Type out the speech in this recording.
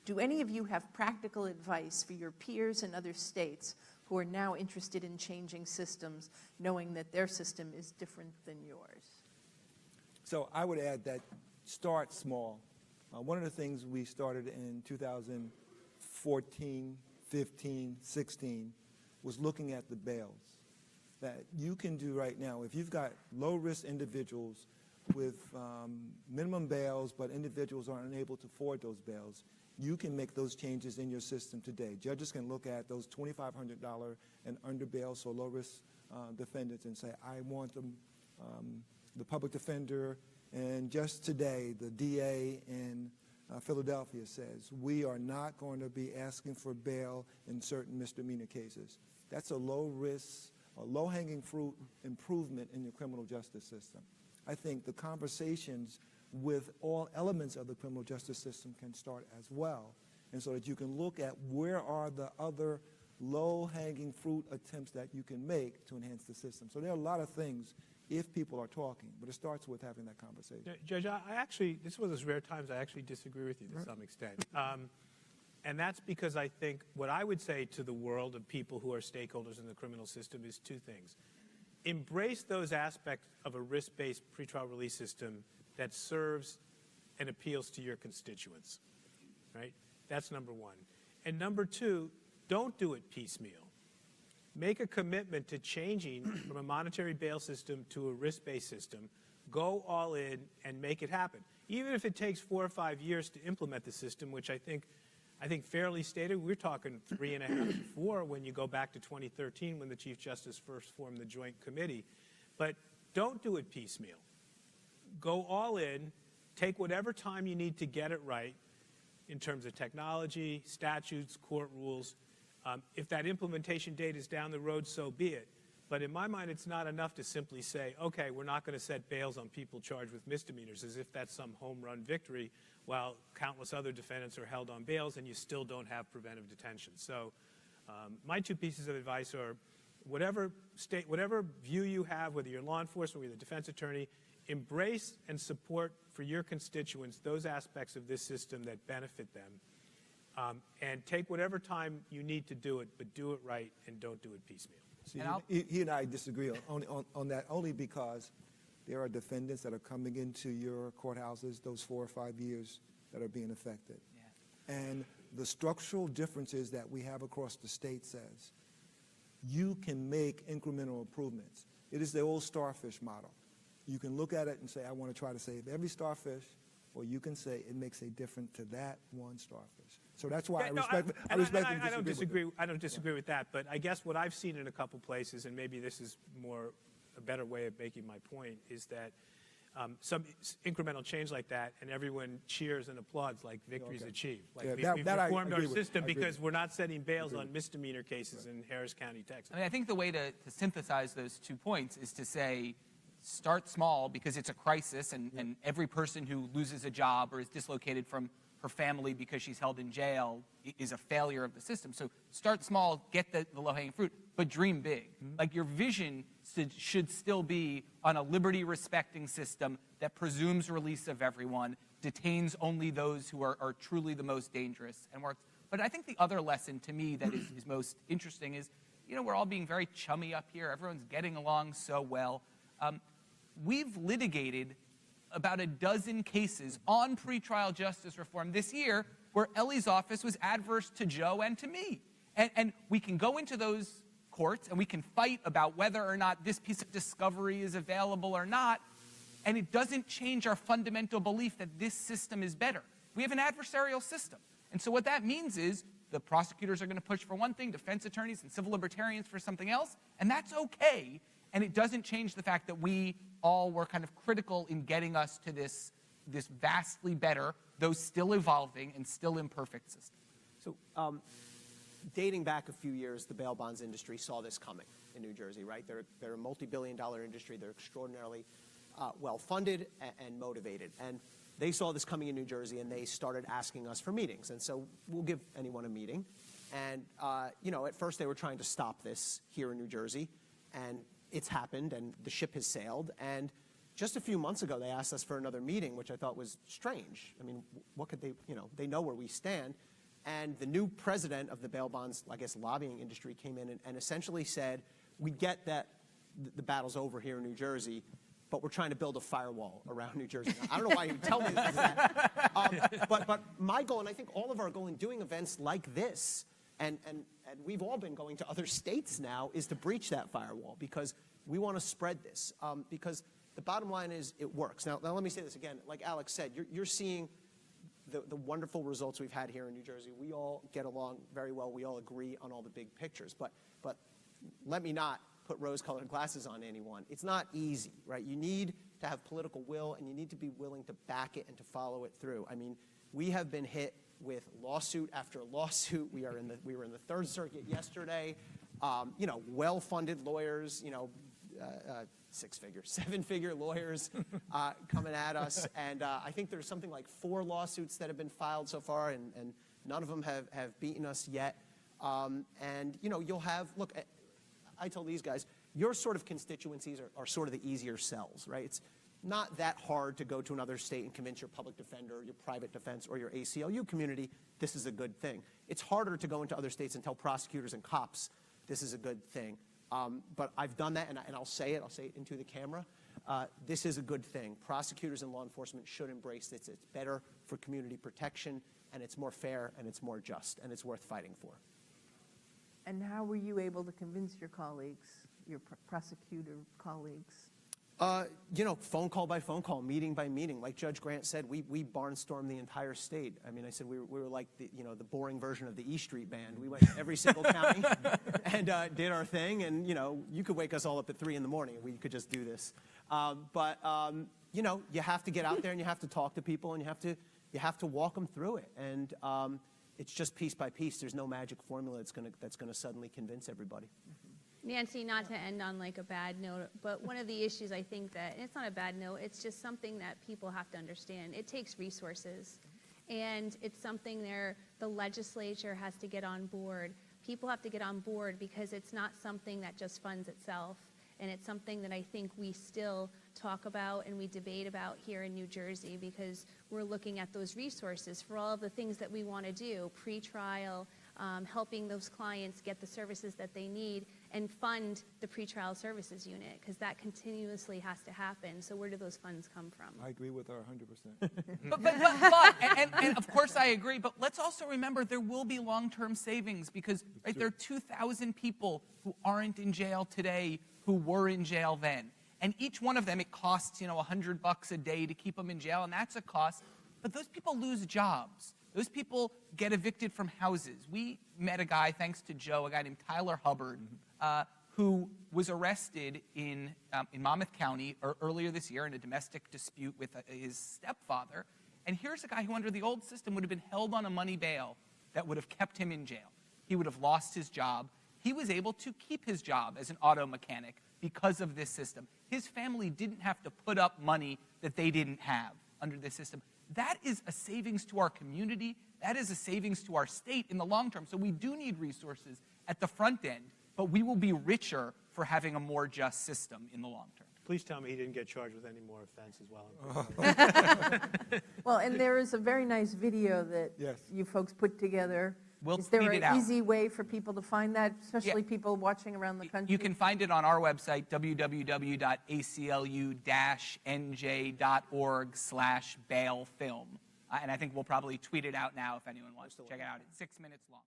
Do any of you have practical advice for your peers in other states who are now interested in changing systems, knowing that their system is different than yours? So I would add that start small. One of the things we started in 2014, 15, 16 was looking at the bails that you can do right now. If you've got low-risk individuals with minimum bails, but individuals are unable to afford those bails, you can make those changes in your system today. Judges can look at those $2,500 and under bail, so low-risk defendants, and say, I want them, the public defender. And just today, the DA in Philadelphia says, we are not going to be asking for bail in certain misdemeanor cases. That's a low-risk, a low-hanging fruit improvement in your criminal justice system. I think the conversations with all elements of the criminal justice system can start as well, and so that you can look at where are the other low-hanging fruit attempts that you can make to enhance the system. So there are a lot of things if people are talking, but it starts with having that conversation. Judge, I actually, this is one of those rare times I actually disagree with you to some extent. And that's because I think what I would say to the world of people who are stakeholders in the criminal system is two things. Embrace those aspects of a risk-based pretrial release system that serves and appeals to your constituents, right? That's number one. And number two, don't do it piecemeal. Make a commitment to changing from a monetary bail system to a risk-based system. Go all in and make it happen. Even if it takes 4 or 5 years to implement the system, which I think fairly stated, we're talking 3.5 to 4 when you go back to 2013 when the Chief Justice first formed the Joint Committee. But don't do it piecemeal. Go all in, take whatever time you need to get it right in terms of technology, statutes, court rules. If that implementation date is down the road, so be it. But in my mind, it's not enough to simply say, okay, we're not going to set bails on people charged with misdemeanors, as if that's some home run victory, while countless other defendants are held on bails and you still don't have preventive detention. So my two pieces of advice are whatever view you have, whether you're law enforcement or you're the defense attorney, embrace and support for your constituents those aspects of this system that benefit them. And take whatever time you need to do it, but do it right and don't do it piecemeal. See, he and I disagree on that only because there are defendants that are coming into your courthouses those 4 or 5 years that are being affected. Yeah. And the structural differences that we have across the state says you can make incremental improvements. It is the old starfish model. You can look at it and say, I want to try to save every starfish, or you can say it makes a difference to that one starfish. So that's why I respect I don't disagree with that, but I guess what I've seen in a couple places, and maybe this is a better way of making my point, is that some incremental change like that, and everyone cheers and applauds like victory's achieved. Like we've reformed our system because we're not setting bails on misdemeanor cases in Harris County, Texas. I mean, I think the way to synthesize those 2 points is to say, start small because it's a crisis, and every person who loses a job or is dislocated from her family because she's held in jail is a failure of the system. So start small, get the low-hanging fruit, but dream big. Like your vision should still be on a liberty-respecting system that presumes release of everyone, detains only those who are truly the most dangerous, and works. But I think the other lesson to me that is most interesting is, you know, we're all being very chummy up here. Everyone's getting along so well. We've litigated about a dozen cases on pretrial justice reform this year where Ellie's office was adverse to Joe and to me. And we can go into those courts and we can fight about whether or not this piece of discovery is available or not, and it doesn't change our fundamental belief that this system is better. We have an adversarial system. And so what that means is the prosecutors are going to push for one thing, defense attorneys and civil libertarians for something else, and that's okay. And it doesn't change the fact that we all were kind of critical in getting us to this vastly better, though still evolving and still imperfect system. So dating back a few years, the bail bonds industry saw this coming in New Jersey, right? They're a multi-billion-dollar industry. They're extraordinarily well-funded and motivated. And they saw this coming in New Jersey, and they started asking us for meetings. And so we'll give anyone a meeting. And, you know, at first they were trying to stop this here in New Jersey. And it's happened, and the ship has sailed. And just a few months ago, they asked us for another meeting, which I thought was strange. I mean, what could they, you know, they know where we stand. And the new president of the bail bonds, I guess, lobbying industry came in and essentially said, we get that the battle's over here in New Jersey, but we're trying to build a firewall around New Jersey. Now, I don't know why you tell me that. But my goal, and I think all of our goal in doing events like this, and we've all been going to other states now, is to breach that firewall because we want to spread this. Because the bottom line is it works. Now let me say this again. Like Alex said, you're seeing the wonderful results we've had here in New Jersey. We all get along very well. We all agree on all the big pictures. But let me not put rose-colored glasses on anyone. It's not easy, right? You need to have political will, and you need to be willing to back it and to follow it through. I mean, we have been hit with lawsuit after lawsuit. We were in the Third Circuit yesterday. Well-funded lawyers, six-figure, seven-figure lawyers coming at us. And I think there's something like 4 lawsuits that have been filed so far, and none of them have beaten us yet. You'll have, look, I told these guys, your sort of constituencies are sort of the easier sells, right? It's not that hard to go to another state and convince your public defender, your private defense, or your ACLU community this is a good thing. It's harder to go into other states and tell prosecutors and cops this is a good thing. But I've done that, and I'll say it into the camera. This is a good thing. Prosecutors and law enforcement should embrace this. It's better for community protection, and it's more fair, and it's more just, and it's worth fighting for. And how were you able to convince your colleagues, your prosecutor colleagues? Phone call by phone call, meeting by meeting. Like Judge Grant said, we barnstormed the entire state. I mean, I said we were like the boring version of the E Street Band. We went to every single county and did our thing. And, you could wake us all up at 3 in the morning. We could just do this. You have to get out there and you have to talk to people and you have to walk them through it. And it's just piece by piece. There's no magic formula that's gonna suddenly convince everybody. Nancy, not to end on like a bad note, but one of the issues I think that, and it's not a bad note, it's just something that people have to understand. It takes resources, and it's something the legislature has to get on board. People have to get on board because it's not something that just funds itself, and it's something that I think we still talk about and we debate about here in New Jersey because we're looking at those resources for all of the things that we want to do, pre-trial, helping those clients get the services that they need, and fund the pretrial services unit, because that continuously has to happen. So where do those funds come from? I agree with her 100%. And of course I agree, but let's also remember there will be long-term savings because there are 2,000 people who aren't in jail today who were in jail then. And each one of them, it costs, $100 a day to keep them in jail, and that's a cost. But those people lose jobs. Those people get evicted from houses. We met a guy, thanks to Joe, a guy named Tyler Hubbard, who was arrested in Monmouth County earlier this year in a domestic dispute with his stepfather. And here's a guy who, under the old system, would have been held on a money bail that would have kept him in jail. He would have lost his job. He was able to keep his job as an auto mechanic because of this system. His family didn't have to put up money that they didn't have under this system. That is a savings to our community. That is a savings to our state in the long term. So we do need resources at the front end, but we will be richer for having a more just system in the long term. Please tell me he didn't get charged with any more offenses while in prison. Well, and there is a very nice video that Yes. you folks put together. We'll Is there tweet it out. an easy way for people to find that, especially people watching around the country? You can find it on our website, www.aclu-nj.org/bailfilm. And I think we'll probably tweet it out now if anyone wants to check it out. It's 6 minutes long.